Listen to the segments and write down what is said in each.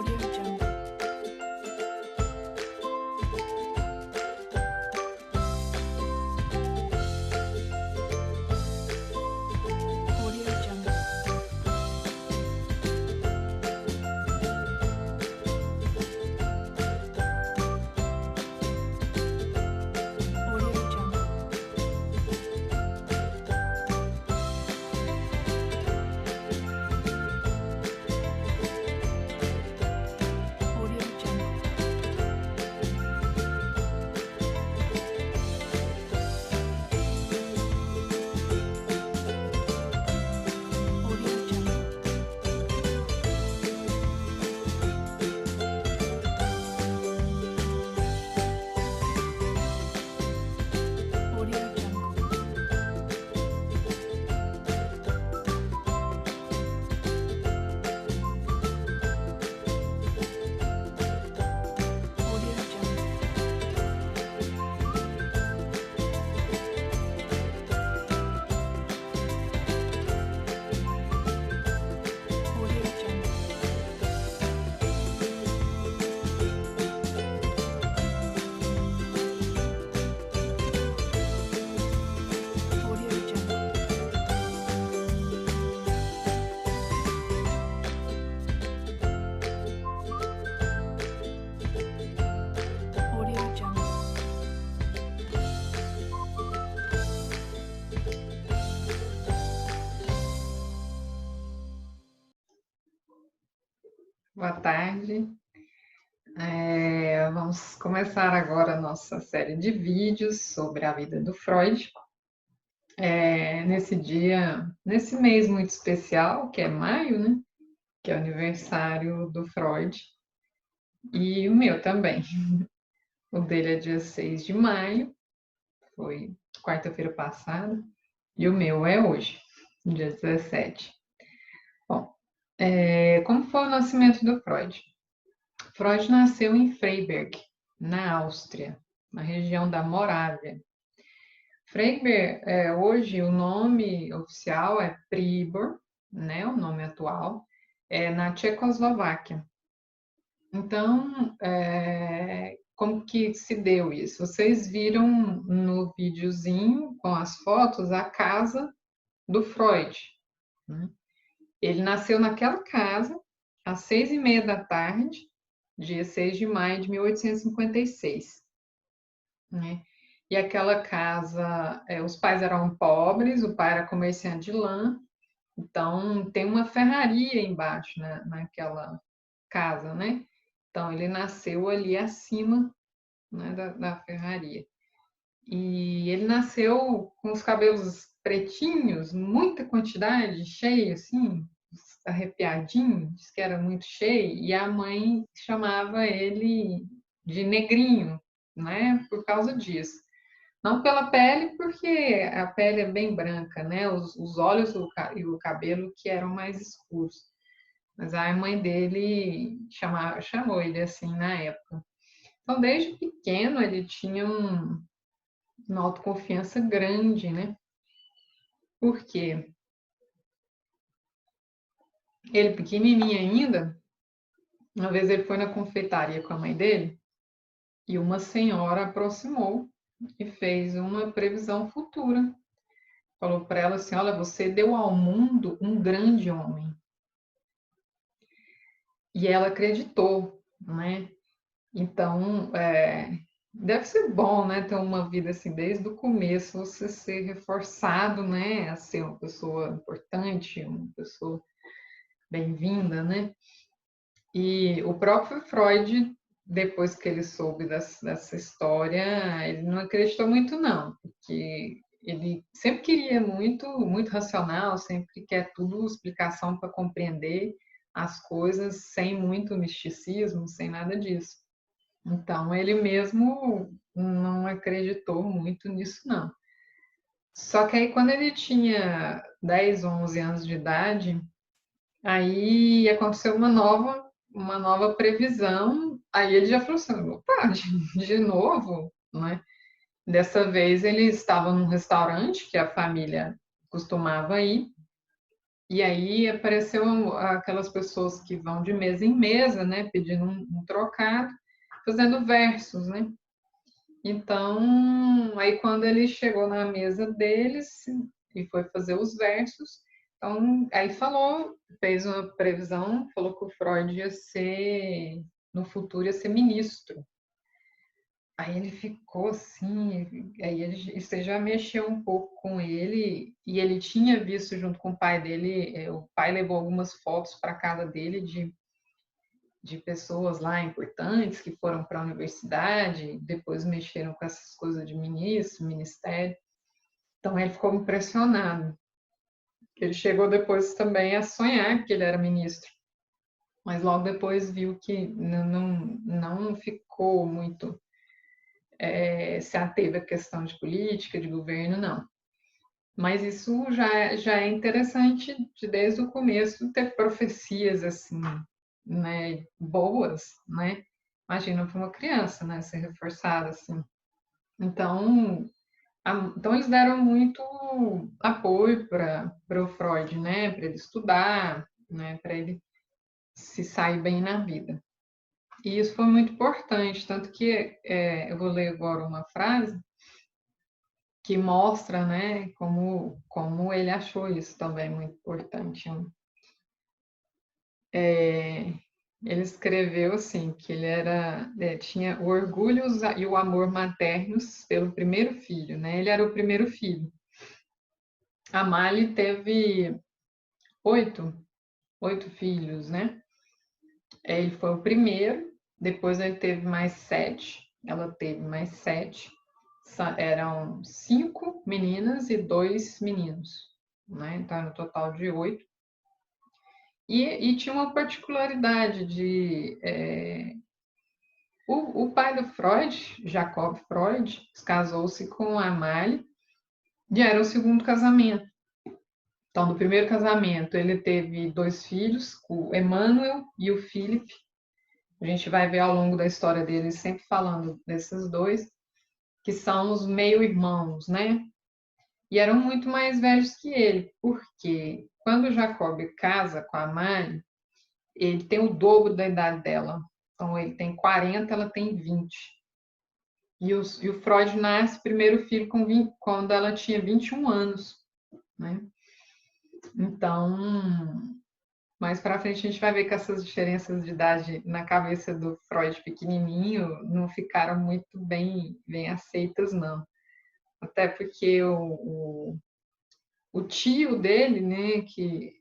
Audio Jungle. Audio Jungle. Audio Jungle. Audio Jungle. Audio Jungle. Audio Jungle. Audio Jungle. Audio Jungle. Audio Jungle. Audio Jungle. Boa tarde. Vamos começar agora a nossa série de vídeos sobre a vida do Freud. Nesse dia, nesse mês muito especial, que é maio, né? Que é o aniversário do Freud. E o meu também. O dele é dia 6 de maio, foi quarta-feira passada. E o meu é hoje, dia 17. Bom, como foi o nascimento do Freud? Freud nasceu em Freiberg, na Áustria, na região da Morávia. Freiberg, hoje o nome oficial é Pribor, né, o nome atual, na Tchecoslováquia. Então, como que se deu isso? Vocês viram no videozinho com as fotos a casa do Freud, né? Ele nasceu naquela casa às 6h30 da tarde, dia 6 de maio de 1856, né? E aquela casa, os pais eram pobres, o pai era comerciante de lã, então tem uma ferraria embaixo, né, naquela casa, né? Então ele nasceu ali acima, né, da ferraria. E ele nasceu com os cabelos pretinhos, muita quantidade, cheio assim, arrepiadinho, diz que era muito cheio, e a mãe chamava ele de negrinho, né, por causa disso. Não pela pele, porque a pele é bem branca, né, os olhos e o cabelo que eram mais escuros. Mas a mãe dele chamou ele assim na época. Então, desde pequeno, ele tinha uma autoconfiança grande, né? Por quê? Ele pequenininho ainda, uma vez ele foi na confeitaria com a mãe dele e uma senhora aproximou e fez uma previsão futura. Falou para ela assim: olha, você deu ao mundo um grande homem. E ela acreditou, né? Então, deve ser bom, né, ter uma vida assim, desde o começo, você ser reforçado, né, a ser uma pessoa importante, uma pessoa bem-vinda, né? E o próprio Freud, depois que ele soube dessa história, ele não acreditou muito, não, porque ele sempre queria muito, muito racional, sempre quer tudo explicação para compreender as coisas sem muito misticismo, sem nada disso. Então, ele mesmo não acreditou muito nisso, não. Só que aí, quando ele tinha 10, 11 anos de idade, aí aconteceu uma nova previsão. Aí ele já falou assim: opa, de novo, né? Dessa vez ele estava num restaurante que a família costumava ir, E aí apareceu aquelas pessoas que vão de mesa em mesa, né, pedindo um trocado, fazendo versos, né? Então, aí quando ele chegou na mesa deles e foi fazer os versos, então aí falou, fez uma previsão, falou que o Freud ia ser, no futuro ia ser ministro. Aí ele ficou assim, aí isso já mexeu um pouco com ele, e ele tinha visto junto com o pai dele, o pai levou algumas fotos para casa dele de pessoas lá importantes que foram para a universidade, depois mexeram com essas coisas de ministro, ministério. Então ele ficou impressionado. Ele chegou depois também a sonhar que ele era ministro, mas logo depois viu que não ficou muito se ateve à questão de política, de governo, não. Mas isso já é interessante desde o começo ter profecias assim, né, boas, né? Imagina para uma criança, né, ser reforçada assim. Então, então eles deram muito apoio para o Freud, né, para ele estudar, né, para ele se sair bem na vida. E isso foi muito importante, tanto que eu vou ler agora uma frase que mostra, né, como ele achou isso também muito importante. Ele escreveu assim que ele tinha o orgulho e o amor maternos pelo primeiro filho, né? Ele era o primeiro filho. A Mali teve oito, oito filhos, né? Ele foi o primeiro, depois ele teve mais sete, ela teve mais sete. Eram cinco meninas e dois meninos, né? Então, no total de oito. E tinha uma particularidade o pai do Freud, Jacob Freud, casou-se com a Amalie e era o segundo casamento. Então, do primeiro casamento, ele teve dois filhos, o Emmanuel e o Philip. A gente vai ver ao longo da história deles sempre falando desses dois, que são os meio-irmãos, né? E eram muito mais velhos que ele, porque quando Jacob casa com a Amalie, ele tem o dobro da idade dela. Então, ele tem 40, ela tem 20. E o Freud nasce primeiro filho quando ela tinha 21 anos, né? Então, mais para frente a gente vai ver que essas diferenças de idade na cabeça do Freud pequenininho não ficaram muito bem aceitas, não. Até porque o tio dele, né, que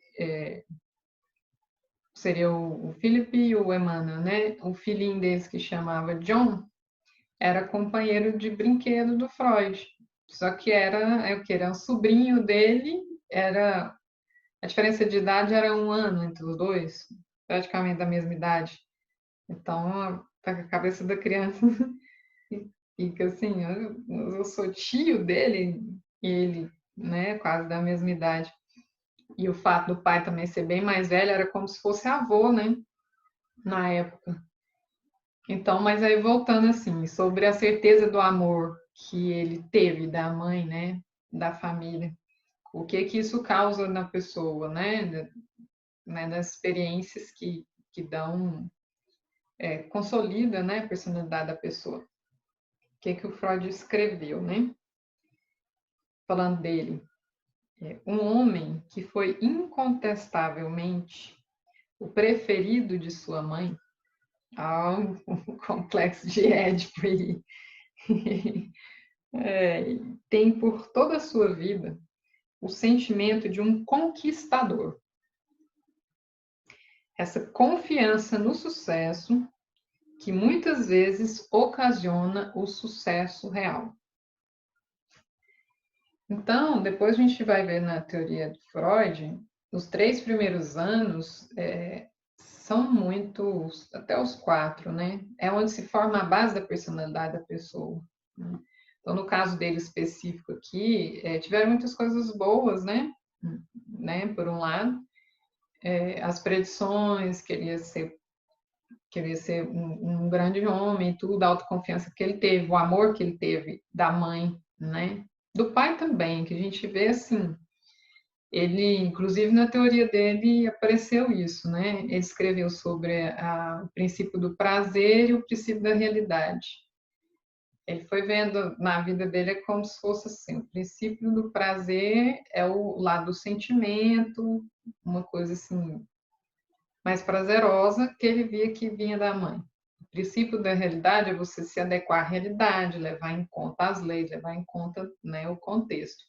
seria o Philip e o Emmanuel, né, o filhinho deles que chamava John, era companheiro de brinquedo do Freud. Só que era um sobrinho dele, era a diferença de idade era um ano entre os dois, praticamente da mesma idade. Então, a cabeça da criança fica assim, eu sou tio dele e ele, né, quase da mesma idade. E o fato do pai também ser bem mais velho era como se fosse avô, né, na época. Então, mas aí voltando assim, sobre a certeza do amor que ele teve da mãe, né, da família, o que que isso causa na pessoa, né, das experiências que dão, consolida, né, a personalidade da pessoa. O que que o Freud escreveu, né, falando dele. Um homem que foi incontestavelmente o preferido de sua mãe, o complexo de Édipo aí, tem por toda a sua vida o sentimento de um conquistador. Essa confiança no sucesso que muitas vezes ocasiona o sucesso real. Então, depois a gente vai ver na teoria de Freud, os 3 primeiros anos são muitos, até os 4, né? É onde se forma a base da personalidade da pessoa. Né? Então, no caso dele específico aqui, tiveram muitas coisas boas, né? Por um lado, as predições, queria ser um grande homem, tudo, a autoconfiança que ele teve, o amor que ele teve da mãe, né? Do pai também, que a gente vê assim, Ele, inclusive, na teoria dele apareceu isso, né? Ele escreveu sobre o princípio do prazer e o princípio da realidade. Ele foi vendo na vida dele é como se fosse assim, o princípio do prazer é o lado do sentimento, uma coisa assim mais prazerosa que ele via que vinha da mãe. O princípio da realidade é você se adequar à realidade, levar em conta as leis, levar em conta, né, o contexto.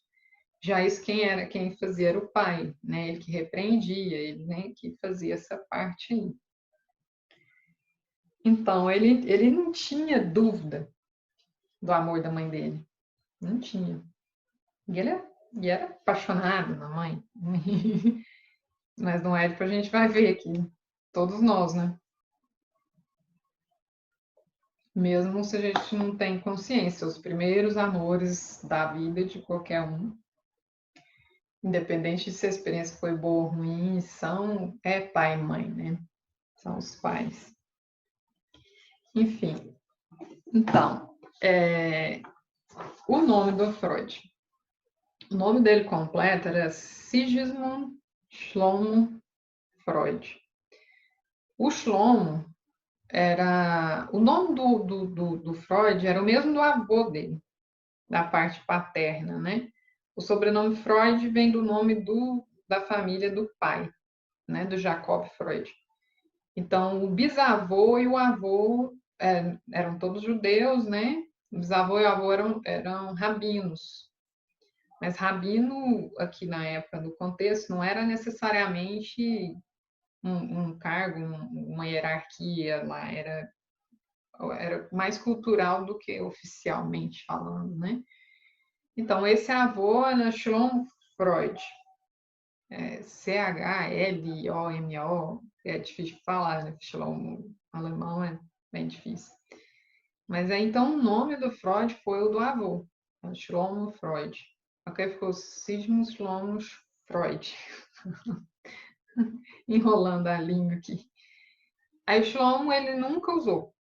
Já isso quem fazia era o pai, né? Ele que repreendia, ele, né, que fazia essa parte aí. Então, ele não tinha dúvida do amor da mãe dele. Não tinha. E era apaixonado na mãe. Mas no Édipo a gente vai ver aqui. Todos nós, né? Mesmo se a gente não tem consciência, os primeiros amores da vida de qualquer um, independente de se a experiência foi boa ou ruim, é pai e mãe, né? São os pais. Enfim, então, o nome do Freud. O nome dele completo era Sigismund Shlomo Freud. O Shlomo era. O nome do Freud era o mesmo do avô dele, da parte paterna, né? O sobrenome Freud vem do nome da família do pai, né? Do Jacob Freud. Então, o bisavô e o avô eram todos judeus, né? O bisavô e o avô eram rabinos. Mas rabino, aqui na época do contexto, não era necessariamente um cargo, uma hierarquia lá, era mais cultural do que oficialmente falando, né? Então, esse avô era Shlomo Freud, Chlomo, é difícil de falar, né? Shlomo alemão é bem difícil. Mas aí, então, o nome do Freud foi o do avô, Shlomo Freud. Ok, ficou Sigmund Shlomo Freud. Enrolando a língua aqui. Aí o Shlomo ele nunca usou.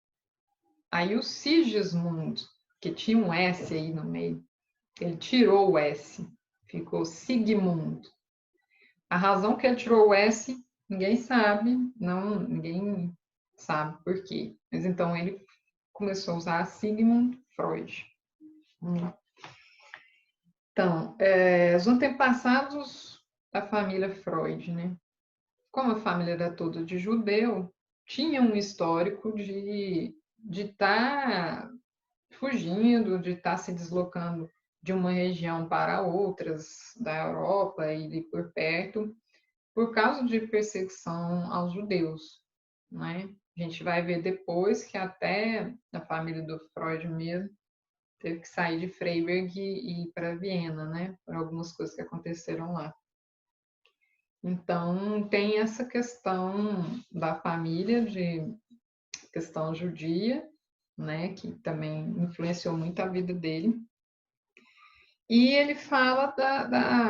Aí o Sigismund, que tinha um S aí no meio, ele tirou o S, ficou Sigmund. A razão que ele tirou o S, ninguém sabe, ninguém sabe por quê. Mas então ele começou a usar Sigmund Freud. Então, os antepassados da família Freud, né? Como a família era toda de judeu, tinha um histórico de estar fugindo, de estar se deslocando de uma região para outras da Europa e de por perto, por causa de perseguição aos judeus, né? A gente vai ver depois que até a família do Freud mesmo teve que sair de Freiberg e ir para Viena, né? Por algumas coisas que aconteceram lá. Então, tem essa questão da família, de questão judia, né, que também influenciou muito a vida dele. E ele fala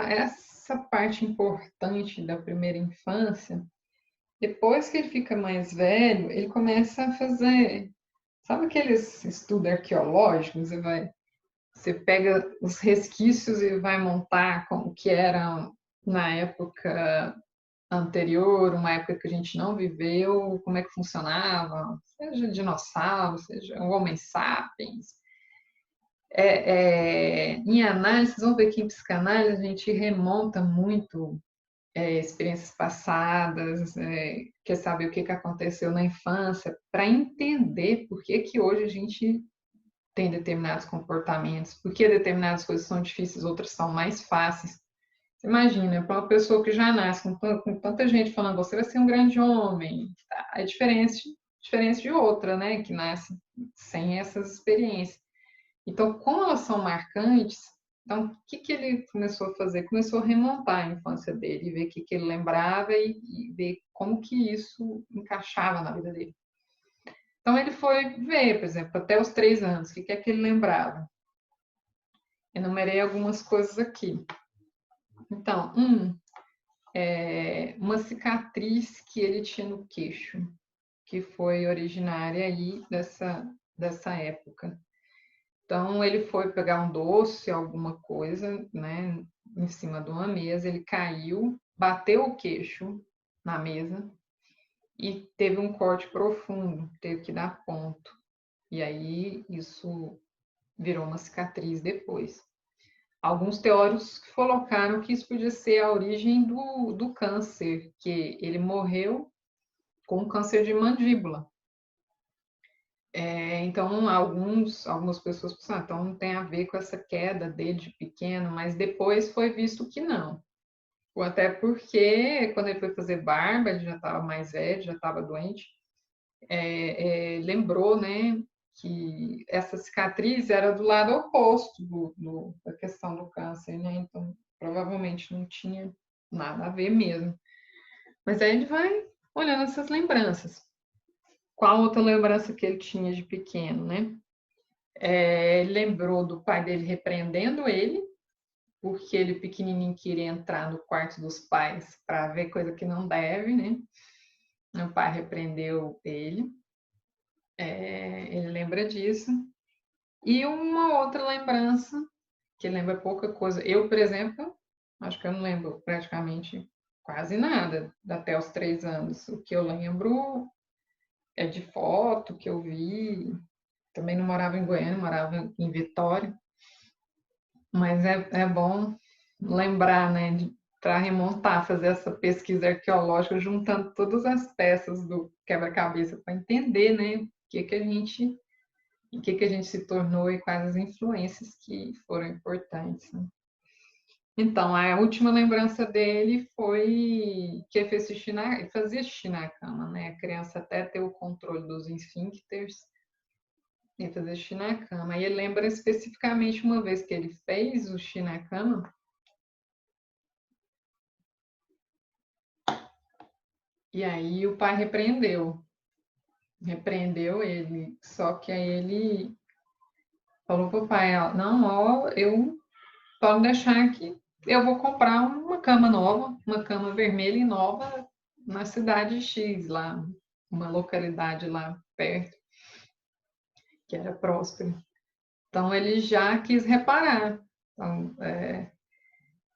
essa parte importante da primeira infância. Depois que ele fica mais velho, ele começa a fazer, sabe aqueles estudos arqueológicos? Você pega os resquícios e vai montar como que era na época anterior, uma época que a gente não viveu, como é que funcionava, seja dinossauro, seja o Homem sapiens. Em análise, vocês vão ver que em psicanálise a gente remonta muito experiências passadas, quer saber o que aconteceu na infância, para entender por que hoje a gente tem determinados comportamentos, por que determinadas coisas são difíceis, outras são mais fáceis. Imagina, para uma pessoa que já nasce com tanta gente falando, você vai ser um grande homem, tá? É diferente de outra, né, que nasce sem essas experiências. Então, como elas são marcantes, então, o que ele começou a fazer? Começou a remontar a infância dele, ver o que ele lembrava e ver como que isso encaixava na vida dele. Então, ele foi ver, por exemplo, até os 3 anos, o que é que ele lembrava. Enumerei algumas coisas aqui. Então, uma cicatriz que ele tinha no queixo, que foi originária aí dessa época. Então, ele foi pegar um doce, alguma coisa, né, em cima de uma mesa, ele caiu, bateu o queixo na mesa e teve um corte profundo, teve que dar ponto. E aí, isso virou uma cicatriz depois. Alguns teóricos colocaram que isso podia ser a origem do câncer, que ele morreu com câncer de mandíbula. Então, algumas pessoas pensam, então não tem a ver com essa queda dele de pequeno, mas depois foi visto que não. Ou até porque, quando ele foi fazer barba, ele já estava mais velho, já estava doente, lembrou, né, que essa cicatriz era do lado oposto da questão do câncer, né? Então, provavelmente não tinha nada a ver mesmo. Mas aí ele vai olhando essas lembranças. Qual outra lembrança que ele tinha de pequeno, né? Ele lembrou do pai dele repreendendo ele, porque ele pequenininho queria entrar no quarto dos pais para ver coisa que não deve, né? O pai repreendeu ele. Ele lembra disso. E uma outra lembrança, que lembra pouca coisa. Eu, por exemplo, acho que eu não lembro praticamente quase nada até os 3 anos. O que eu lembro é de foto que eu vi. Também não morava em Goiânia, morava em Vitória. Mas é bom lembrar, né, para remontar, fazer essa pesquisa arqueológica, juntando todas as peças do quebra-cabeça para entender, né, o que a gente se tornou e quais as influências que foram importantes. Né? Então, a última lembrança dele foi que ele fazia xixi na cama, né? A criança até ter o controle dos esfíncteres e fazer xixi na cama. E ele lembra especificamente uma vez que ele fez o xixi na cama. E aí o pai repreendeu ele. Só que aí ele falou pro pai, ó, não, ó, eu pode deixar que eu vou comprar uma cama nova, uma cama vermelha e nova na cidade X, lá, uma localidade lá perto, que era próspera. Então ele já quis reparar. Então,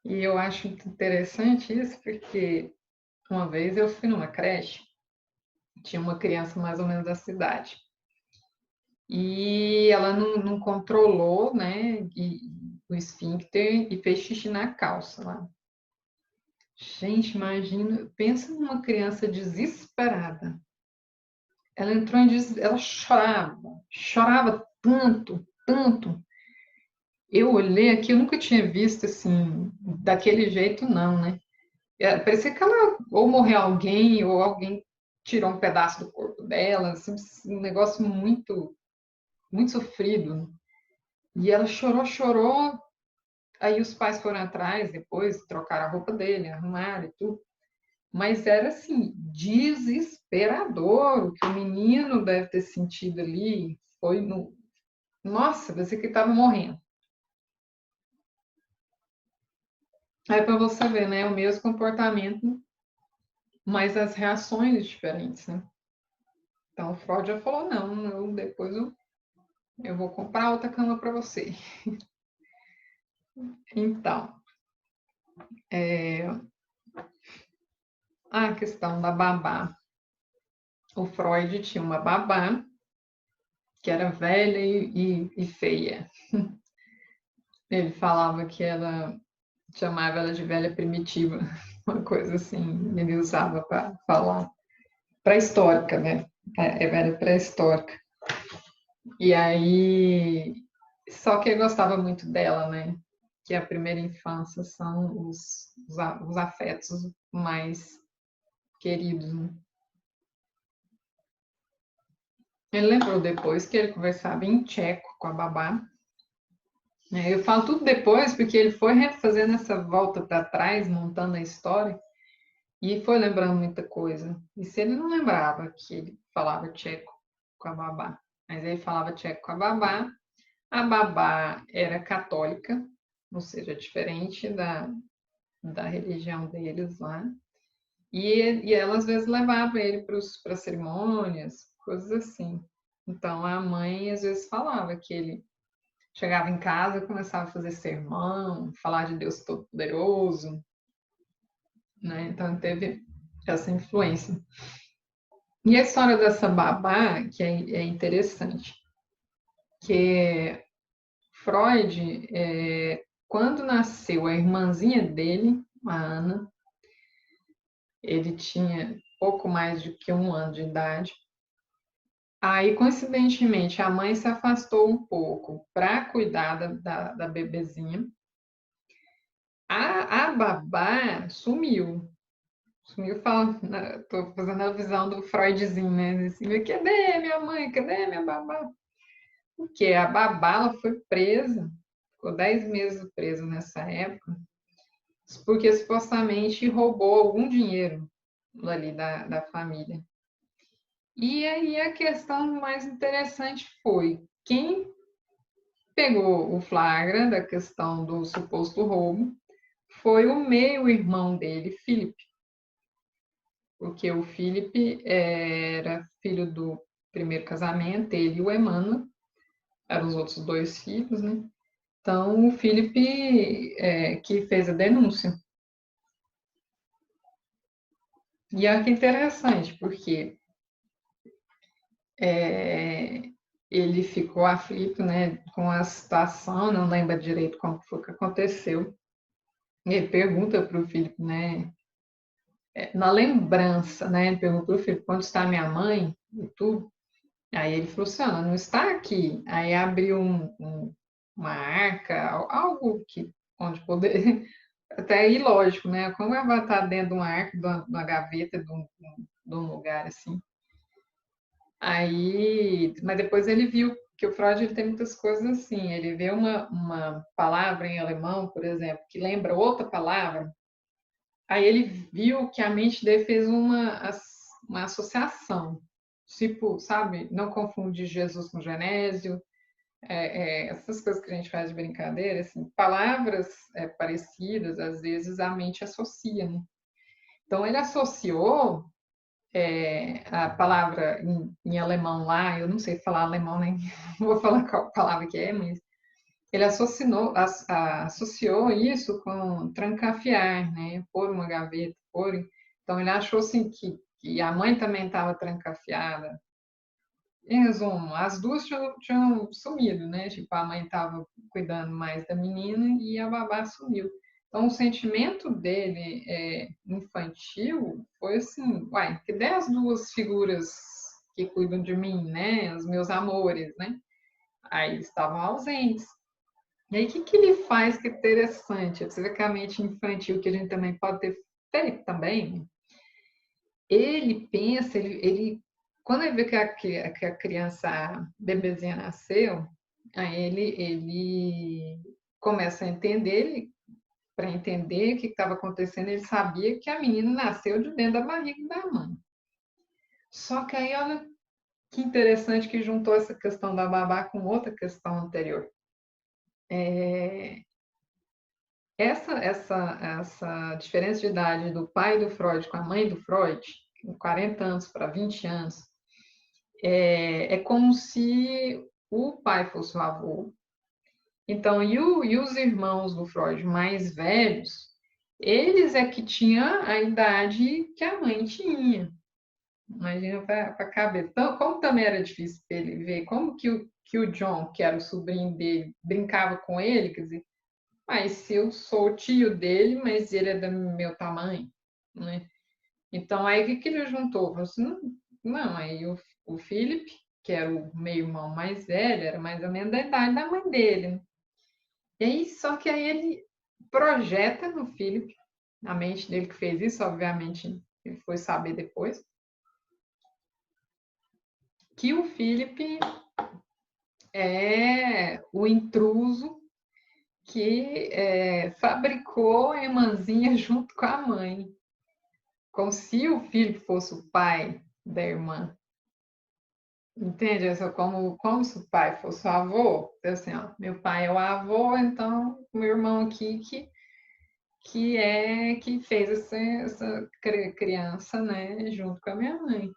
e eu acho interessante isso, porque uma vez eu fui numa creche, tinha uma criança mais ou menos da cidade. E ela não controlou, né, o esfíncter e fez xixi na calça lá. Gente, imagina, pensa numa criança desesperada. Ela entrou ela chorava tanto, tanto. Eu olhei aqui, eu nunca tinha visto assim, daquele jeito não, né? Parecia que ela ou morreu alguém, ou alguém tirou um pedaço do corpo dela, assim, um negócio muito, muito sofrido. E ela chorou, chorou. Aí os pais foram atrás, depois trocaram a roupa dele, arrumaram e tudo. Mas era assim, desesperador. O que o menino deve ter sentido ali foi no. Nossa, você que estava morrendo. Aí para você ver, né? O mesmo comportamento, mas as reações diferentes, né? Então o Freud já falou: não, eu vou comprar outra cama para você. Então, a questão da babá. O Freud tinha uma babá que era velha e feia. Ele falava que ela chamava ela de velha primitiva, uma coisa assim, ele usava para falar. Pré-histórica, né? Velha pré-histórica. E aí, só que ele gostava muito dela, né? Que a primeira infância são os afetos mais queridos. Né? Ele lembrou depois que ele conversava em tcheco com a babá. Eu falo tudo depois porque ele foi fazendo essa volta para trás, montando a história, e foi lembrando muita coisa. E se ele não lembrava que ele falava tcheco com a babá, mas ele falava tcheco com a babá era católica, ou seja, diferente da religião deles lá, e ela às vezes levava ele para as cerimônias, coisas assim. Então a mãe às vezes falava que ele chegava em casa e começava a fazer sermão, falar de Deus Todo-Poderoso, né? Então teve essa influência. E a história dessa babá, que é interessante, que Freud, quando nasceu a irmãzinha dele, a Ana, ele tinha pouco mais de que 1 ano de idade. Aí, coincidentemente, a mãe se afastou um pouco para cuidar da bebezinha. A babá sumiu. Sumiu, tô fazendo a visão do Freudzinho, né? Assim, cadê minha mãe? Cadê minha babá? Porque a babá ela foi presa, ficou 10 meses presa nessa época, porque supostamente roubou algum dinheiro ali da família. E aí a questão mais interessante foi quem pegou o flagra da questão do suposto roubo foi o meio-irmão dele, Felipe, porque o Felipe era filho do primeiro casamento, ele e o Emmanuel, eram os outros 2 filhos, né? Então, o Felipe que fez a denúncia. E olha que interessante, porque ele ficou aflito, né, com a situação, não lembra direito como foi que aconteceu. E ele pergunta para o Felipe, né, na lembrança, né, ele pergunta para o Felipe, onde está minha mãe e tudo. Aí ele falou assim, ela não está aqui. Aí abriu uma arca, algo que onde poder até ilógico, né? Como ela vai estar dentro de uma arca, de uma gaveta, de um lugar assim. Aí, mas depois ele viu que o Freud ele tem muitas coisas assim. Ele vê uma palavra em alemão, por exemplo, que lembra outra palavra. Aí ele viu que a mente dele fez uma associação. Tipo, sabe, não confunde Jesus com Genésio, essas coisas que a gente faz de brincadeira, assim, palavras parecidas, às vezes a mente associa, né? Então ele associou a palavra em alemão lá, eu não sei falar alemão, nem vou falar qual palavra que é, mas ele associou isso com trancafiar, né? Pôr uma gaveta, pôr. Então ele achou assim que a mãe também estava trancafiada. Em resumo, as duas tinham sumido, né? Tipo, a mãe estava cuidando mais da menina e a babá sumiu. Então, o sentimento dele infantil foi assim, uai, que cadê as duas figuras que cuidam de mim, né? Os meus amores, né? Aí eles estavam ausentes. E aí, o que ele faz que é interessante? Você vê que a mente infantil, que a gente também pode ter feito também, ele pensa, quando ele vê que a criança, bebezinha nasceu, aí ele começa a entender, para entender o que estava acontecendo, ele sabia que a menina nasceu de dentro da barriga da mãe. Só que aí, olha que interessante que juntou essa questão da babá com outra questão anterior. Essa diferença de idade do pai do Freud com a mãe do Freud, 40 anos para 20 anos, é como se o pai fosse o avô. Então, e os irmãos do Freud mais velhos, eles é que tinham a idade que a mãe tinha. Imagina para caber. Então, como também era difícil para ele ver como que o John, que era o sobrinho dele, brincava com ele, quer dizer, mas se eu sou o tio dele, mas ele é do meu tamanho, né? Então, aí o que ele juntou? Falou assim, não, aí o Philip, que era o meio-irmão mais velho, era mais ou menos da idade da mãe dele, né? E aí, só que aí ele projeta no Philip, na mente dele que fez isso, obviamente ele foi saber depois, que o Philip é o intruso que fabricou a irmãzinha junto com a mãe, como se o Philip fosse o pai da irmã. Entende? Essa como se o pai fosse o avô. Então, assim, ó, meu pai é o avô, então o meu irmão aqui que fez essa criança, né, junto com a minha mãe.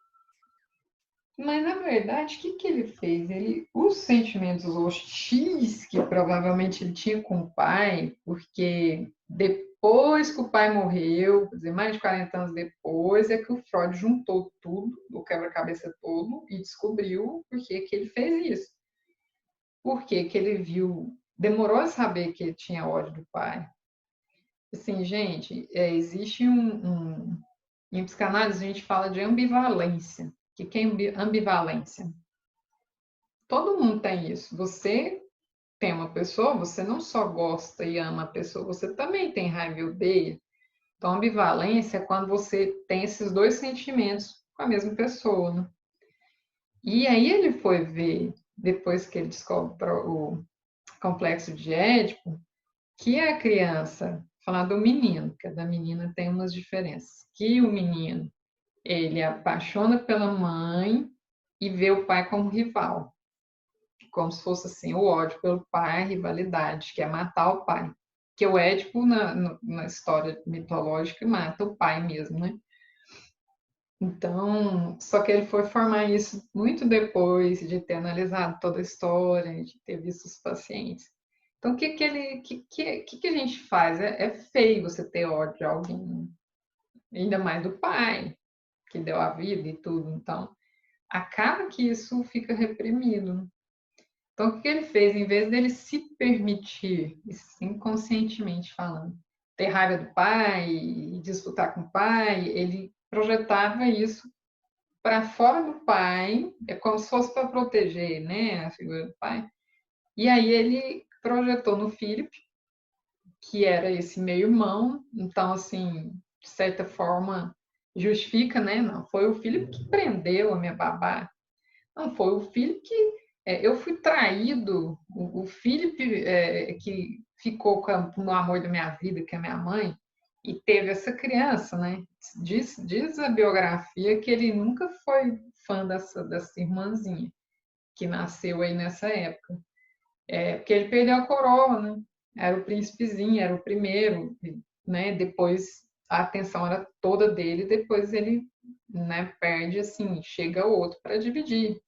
Mas, na verdade, o que que ele fez? Os sentimentos hostis que provavelmente ele tinha com o pai, porque depois que o pai morreu, quer dizer, mais de 40 anos depois, é que o Freud juntou tudo, o quebra-cabeça todo, e descobriu por que que ele fez isso. Por que que ele viu, demorou a saber que ele tinha ódio do pai. Assim, gente, existe em psicanálise a gente fala de ambivalência. O que é ambivalência? Todo mundo tem isso. Você tem uma pessoa, você não só gosta e ama a pessoa, você também tem raiva e odeia. Então, ambivalência é quando você tem esses dois sentimentos com a mesma pessoa, né? E aí ele foi ver, depois que ele descobre o complexo de Édipo, que a criança, falar do menino, porque da menina tem umas diferenças, que o menino, ele apaixona pela mãe e vê o pai como rival. Como se fosse assim, o ódio pelo pai, a rivalidade, que é matar o pai. Que o Édipo, na história mitológica, mata o pai mesmo, né? Então, só que ele foi formar isso muito depois de ter analisado toda a história, de ter visto os pacientes. Então, que a gente faz? É feio você ter ódio de alguém, ainda mais do pai, que deu a vida e tudo. Então, acaba que isso fica reprimido. Então, o que ele fez? Em vez dele se permitir, inconscientemente falando, ter raiva do pai e disputar com o pai, ele projetava isso para fora do pai, é como se fosse para proteger, né, a figura do pai. E aí ele projetou no Philip, que era esse meio-irmão, então, assim, de certa forma, justifica, né? Não, foi o Philip que prendeu a minha babá. Não, foi o Philip que eu fui traído, o Philip que ficou no amor da minha vida, que é minha mãe, e teve essa criança, né? Diz a biografia que ele nunca foi fã dessa irmãzinha, que nasceu aí nessa época. Porque ele perdeu a coroa, né? Era o príncipezinho, era o primeiro, né? Depois a atenção era toda dele, depois ele, né, perde assim, chega outro para dividir.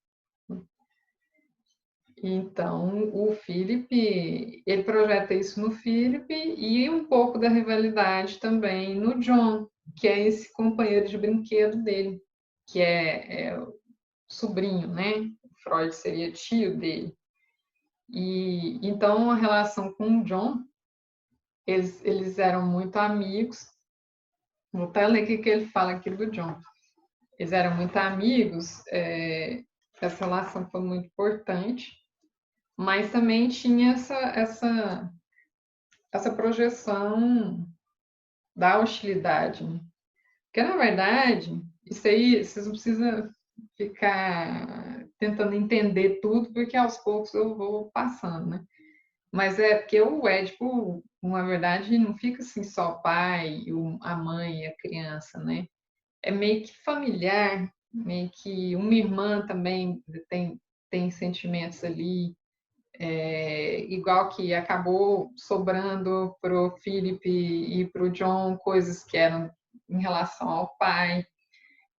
Então, o Philip, ele projeta isso no Philip e um pouco da rivalidade também no John, que é esse companheiro de brinquedo dele, que é o sobrinho, né? O Freud seria tio dele. E então a relação com o John, eles eram muito amigos. Vou até ler o que ele fala aqui do John. Eles eram muito amigos, essa relação foi muito importante, mas também tinha essa projeção da hostilidade, né? Porque, na verdade, isso aí, vocês não precisam ficar tentando entender tudo, porque aos poucos eu vou passando, né? Mas é porque o Édipo, na verdade, não fica assim só o pai, a mãe e a criança, né? É meio que familiar, meio que uma irmã também tem sentimentos ali, igual que acabou sobrando para o Philip e para o John coisas que eram em relação ao pai.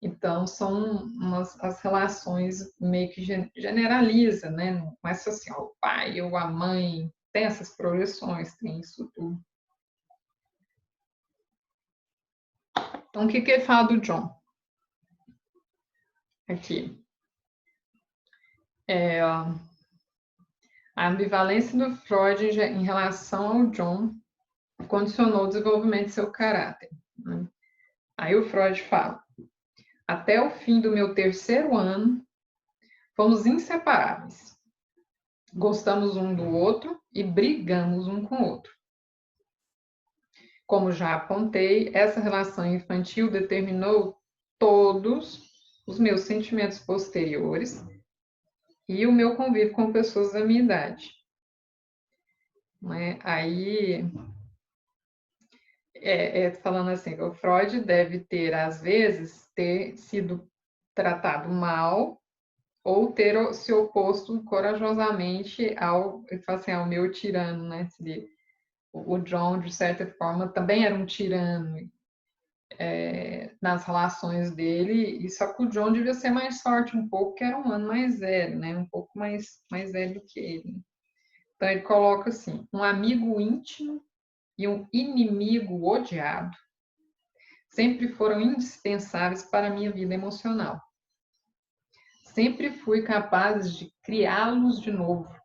Então, são as relações meio que generaliza, né? Não é só assim, ó, o pai ou a mãe tem essas projeções, tem isso tudo. Então, o que ele fala do John? Aqui. A ambivalência do Freud em relação ao John condicionou o desenvolvimento de seu caráter, né? Aí o Freud fala: até o fim do meu terceiro ano, fomos inseparáveis. Gostamos um do outro e brigamos um com o outro. Como já apontei, essa relação infantil determinou todos os meus sentimentos posteriores e o meu convívio com pessoas da minha idade. Né? Aí, falando assim, o Freud deve ter, às vezes, ter sido tratado mal ou ter se oposto corajosamente ao meu tirano, né? O John, de certa forma, também era um tirano. nas relações dele, e só que o John devia ser mais forte um pouco, que era um ano mais velho, né? Um pouco mais velho do que ele. Então ele coloca assim: um amigo íntimo e um inimigo odiado sempre foram indispensáveis para a minha vida emocional. Sempre fui capaz de criá-los de novo.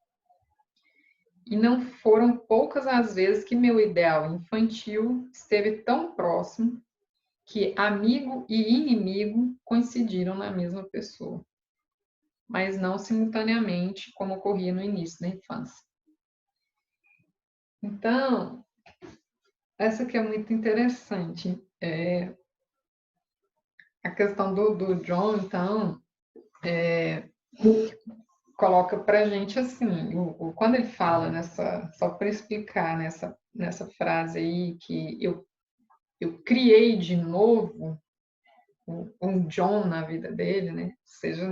E não foram poucas as vezes que meu ideal infantil esteve tão próximo que amigo e inimigo coincidiram na mesma pessoa, mas não simultaneamente, como ocorria no início da infância. Então, essa aqui é muito interessante. A questão do John, então, coloca para gente assim, quando ele fala só para explicar nessa frase aí que eu criei de novo um John na vida dele, né? Seja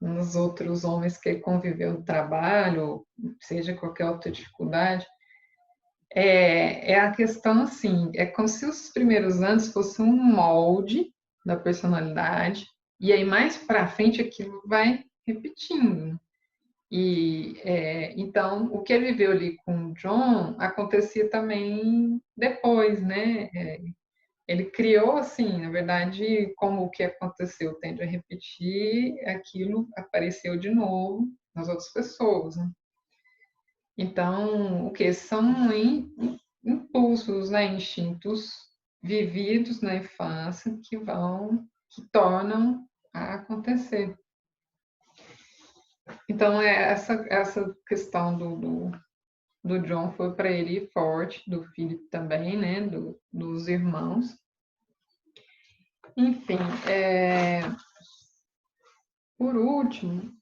nos outros homens que ele conviveu no trabalho, seja qualquer outra dificuldade, é a questão assim, é como se os primeiros anos fossem um molde da personalidade, e aí mais para frente aquilo vai repetindo. E então o que ele viveu ali com o John acontecia também depois, né? Ele criou assim, na verdade, como o que aconteceu tende a repetir, aquilo apareceu de novo nas outras pessoas, né? Então, o que são impulsos, né, instintos vividos na infância que tornam a acontecer. Então, essa questão do John foi para ele forte, do filho também, né, dos irmãos. Enfim, por último,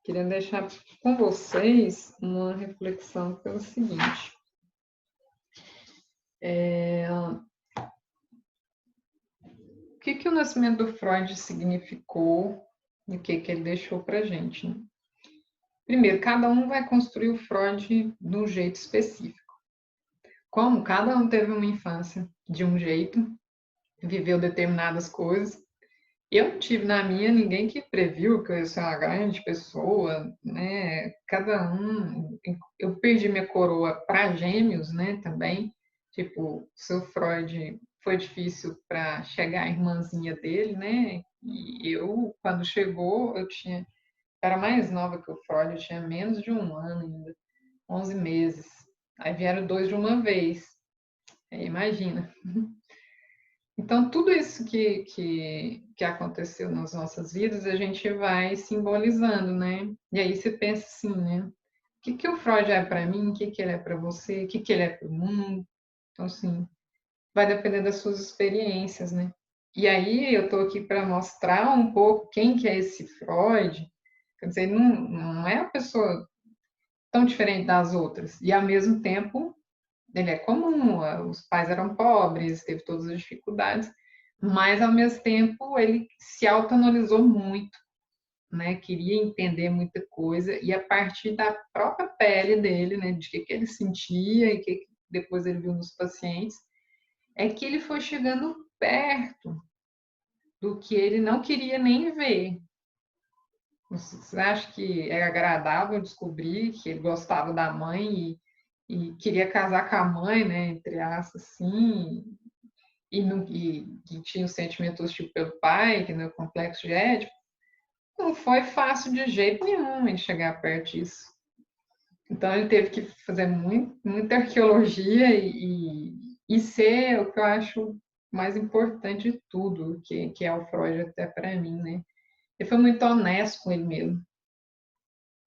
queria deixar com vocês uma reflexão pelo seguinte. O que o nascimento do Freud significou e o que ele deixou para a gente, né? Primeiro, cada um vai construir o Freud de um jeito específico. Como cada um teve uma infância de um jeito, viveu determinadas coisas, eu não tive na minha ninguém que previu que eu ia ser uma grande pessoa, né? Cada um. Eu perdi minha coroa para gêmeos, né? Também. Tipo, o seu Freud foi difícil para chegar a irmãzinha dele, né? E eu, quando chegou, era mais nova que o Freud, eu tinha menos de um ano ainda, 11 meses. Aí vieram dois de uma vez. Imagina. Então, tudo isso que aconteceu nas nossas vidas, a gente vai simbolizando, né? E aí você pensa assim, né? O que o Freud é para mim? O que ele é para você? O que ele é para o mundo? Então, assim, vai depender das suas experiências, né? E aí eu estou aqui para mostrar um pouco quem que é esse Freud. Quer dizer, não é uma pessoa tão diferente das outras. E, ao mesmo tempo, ele é comum, os pais eram pobres, teve todas as dificuldades, mas ao mesmo tempo ele se autoanalisou muito, né? Queria entender muita coisa e a partir da própria pele dele, né, de que ele sentia e que depois ele viu nos pacientes, é que ele foi chegando perto do que ele não queria nem ver. Você acha que é agradável descobrir que ele gostava da mãe e queria casar com a mãe, né, entre aspas, assim, e tinha os sentimentos hostil pelo pai, que no complexo de Édipo, não foi fácil de jeito nenhum ele chegar perto disso. Então ele teve que fazer muita arqueologia e ser o que eu acho mais importante de tudo, que é o Freud até para mim, né? Ele foi muito honesto com ele mesmo.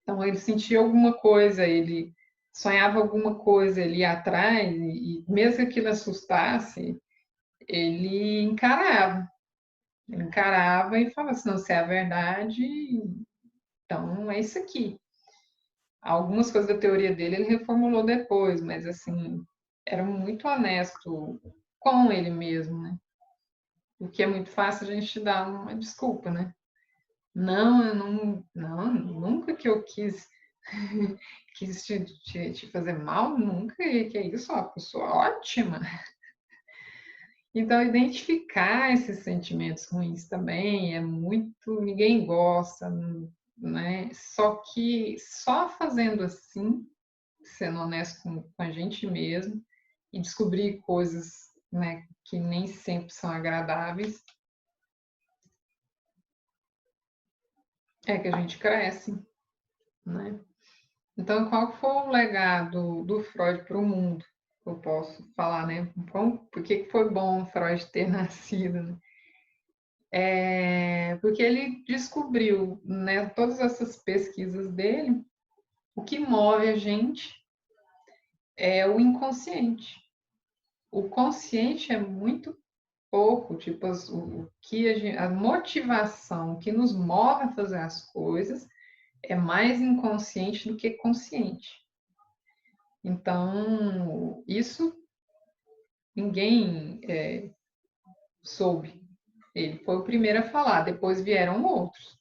Então ele sentia alguma coisa, ele sonhava alguma coisa ali atrás e mesmo que aquilo assustasse, ele encarava. Ele encarava e falava assim, não, se é a verdade, então é isso aqui. Algumas coisas da teoria dele ele reformulou depois, mas assim, era muito honesto com ele mesmo, né? O que é muito fácil a gente dar uma desculpa, né? Não, eu não, nunca que eu quis te fazer mal, nunca, que é isso, ó, pessoa ótima. Então, identificar esses sentimentos ruins também é muito. Ninguém gosta, né? Só que só fazendo assim, sendo honesto com a gente mesmo e descobrir coisas, né, que nem sempre são agradáveis, é que a gente cresce, né? Então, qual foi o legado do Freud para o mundo? Eu posso falar, né? Por que foi bom Freud ter nascido, né? Porque ele descobriu, né, todas essas pesquisas dele, o que move a gente é o inconsciente. O consciente é muito pouco, tipo, a motivação que nos move a fazer as coisas é mais inconsciente do que consciente. Então, isso ninguém soube. Ele foi o primeiro a falar, depois vieram outros.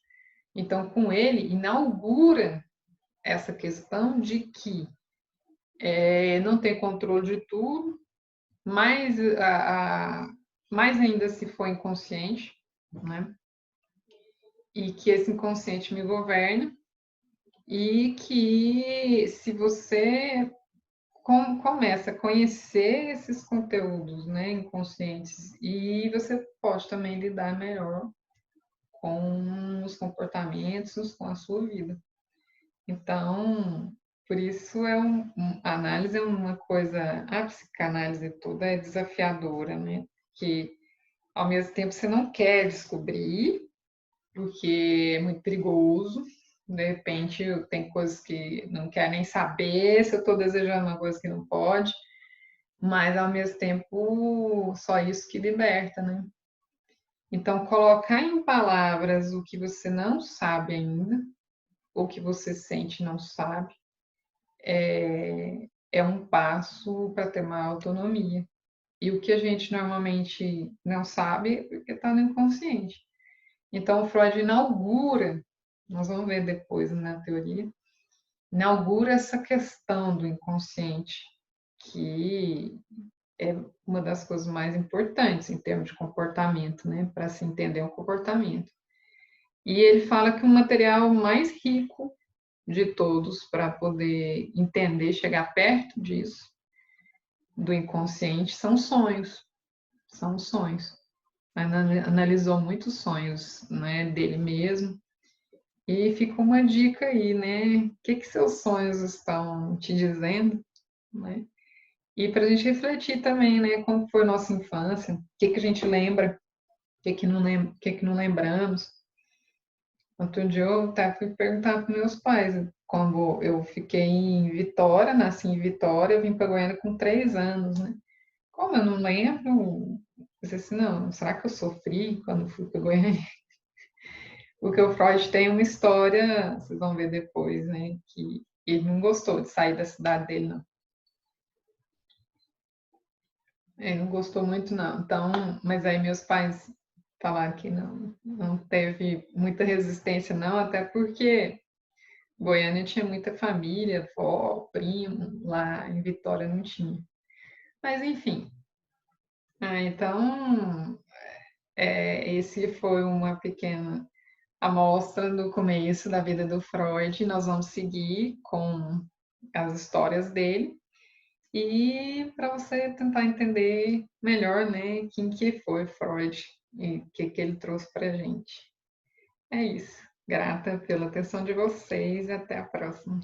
Então, com ele, inaugura essa questão de que não tem controle de tudo, mais, mais ainda se for inconsciente, né? E que esse inconsciente me governa, e que se você começa a conhecer esses conteúdos, né, inconscientes, e você pode também lidar melhor com os comportamentos, com a sua vida. Então, por isso a análise é uma coisa, a psicanálise toda é desafiadora, né? Que ao mesmo tempo você não quer descobrir, porque é muito perigoso. De repente tem coisas que não quer nem saber se eu estou desejando uma coisa que não pode, mas ao mesmo tempo só isso que liberta, né? Então, colocar em palavras o que você não sabe ainda, ou que você sente e não sabe, é um passo para ter uma autonomia. E o que a gente normalmente não sabe é porque está no inconsciente. Então, o Freud inaugura, nós vamos ver depois na teoria, inaugura essa questão do inconsciente, que é uma das coisas mais importantes em termos de comportamento, né, para se entender um comportamento. E ele fala que o material mais rico de todos para poder entender, chegar perto disso, do inconsciente, são sonhos. São os sonhos. Analisou muitos sonhos, né, dele mesmo. E fica uma dica aí, né? O que seus sonhos estão te dizendo, né? E para a gente refletir também, né? Como foi a nossa infância, o que a gente lembra, o que não lembramos. Outro dia eu até fui perguntar para meus pais, quando eu fiquei em Vitória, nasci em Vitória, eu vim para Goiânia com 3 anos, né? Como eu não lembro, eu disse assim, não, será que eu sofri quando fui para Goiânia? Porque o Freud tem uma história, vocês vão ver depois, né? Que ele não gostou de sair da cidade dele, não. Ele não gostou muito, não. Então, mas aí meus pais falaram que não teve muita resistência, não, até porque Goiânia tinha muita família, avó, primo, lá em Vitória não tinha. Mas enfim, então esse foi uma pequena amostra do começo da vida do Freud. Nós vamos seguir com as histórias dele e para você tentar entender melhor, né, quem que foi Freud e o que ele trouxe para a gente. É isso. Grata pela atenção de vocês e até a próxima.